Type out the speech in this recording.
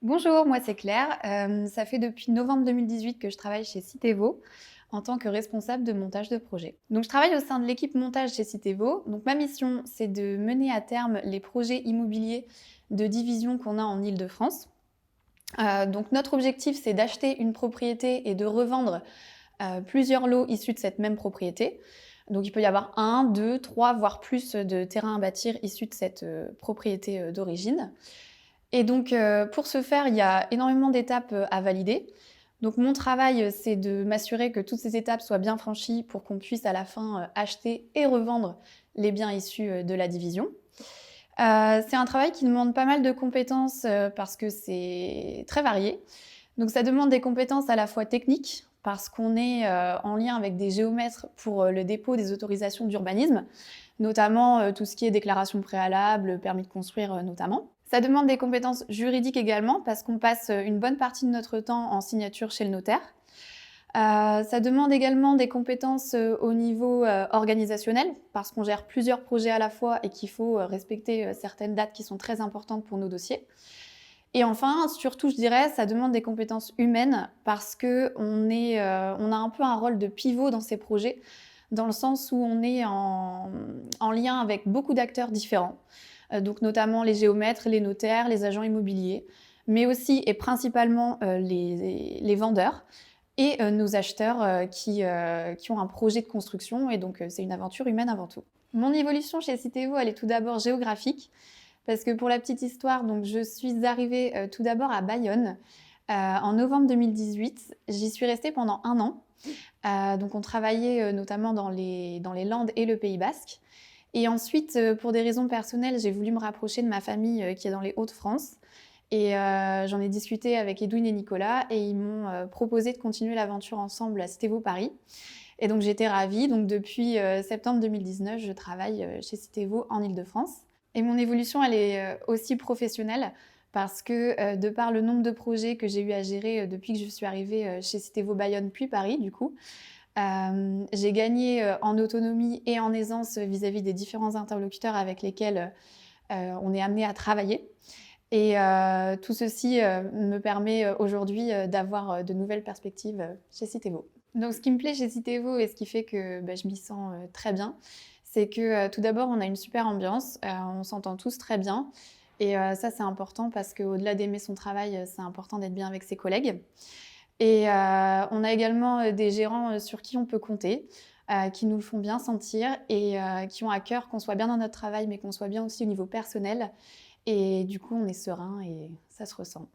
Bonjour, moi c'est Claire. Ça fait depuis novembre 2018 que je travaille chez Citevo en tant que responsable de montage de projet. Donc je travaille au sein de l'équipe montage chez Citevo. Donc ma mission, c'est de mener à terme les projets immobiliers de division qu'on a en Île-de-France. Donc notre objectif, c'est d'acheter une propriété et de revendre plusieurs lots issus de cette même propriété. Donc il peut y avoir un, deux, trois, voire plus de terrains à bâtir issus de cette propriété d'origine. Et donc, pour ce faire, il y a énormément d'étapes à valider. Donc, mon travail, c'est de m'assurer que toutes ces étapes soient bien franchies pour qu'on puisse à la fin acheter et revendre les biens issus de la division. C'est un travail qui demande pas mal de compétences parce que c'est très varié. Donc, ça demande des compétences à la fois techniques, parce qu'on est en lien avec des géomètres pour le dépôt des autorisations d'urbanisme, notamment tout ce qui est déclaration préalable, permis de construire notamment. Ça demande des compétences juridiques également, parce qu'on passe une bonne partie de notre temps en signature chez le notaire. Ça demande également des compétences au niveau organisationnel, parce qu'on gère plusieurs projets à la fois et qu'il faut respecter certaines dates qui sont très importantes pour nos dossiers. Et enfin, surtout, je dirais, ça demande des compétences humaines, parce qu'on on a un peu un rôle de pivot dans ces projets, dans le sens où on est en lien avec beaucoup d'acteurs différents, donc notamment les géomètres, les notaires, les agents immobiliers, mais aussi et principalement les vendeurs et nos acheteurs qui ont un projet de construction, et donc c'est une aventure humaine avant tout. Mon évolution chez Citevo, elle est tout d'abord géographique, parce que pour la petite histoire, donc je suis arrivée tout d'abord à Bayonne en novembre 2018. J'y suis restée pendant un an. Donc on travaillait notamment dans les Landes et le Pays Basque. Et ensuite, pour des raisons personnelles, j'ai voulu me rapprocher de ma famille qui est dans les Hauts-de-France. Et j'en ai discuté avec Edwin et Nicolas, et ils m'ont proposé de continuer l'aventure ensemble à Citevo Paris. Et donc j'étais ravie. Donc depuis septembre 2019, je travaille chez Citevo en Île-de-France. Et mon évolution, elle est aussi professionnelle, parce que de par le nombre de projets que j'ai eu à gérer depuis que je suis arrivée chez Citevo Bayonne puis Paris, du coup, j'ai gagné en autonomie et en aisance vis-à-vis des différents interlocuteurs avec lesquels on est amené à travailler. Et tout ceci me permet aujourd'hui d'avoir de nouvelles perspectives chez Citevo. Donc ce qui me plaît chez Citevo et ce qui fait que je m'y sens très bien, c'est que tout d'abord on a une super ambiance, on s'entend tous très bien. Et ça c'est important, parce qu'au-delà d'aimer son travail, c'est important d'être bien avec ses collègues. Et on a également des gérants sur qui on peut compter, qui nous le font bien sentir, et qui ont à cœur qu'on soit bien dans notre travail, mais qu'on soit bien aussi au niveau personnel. Et du coup, on est serein et ça se ressent.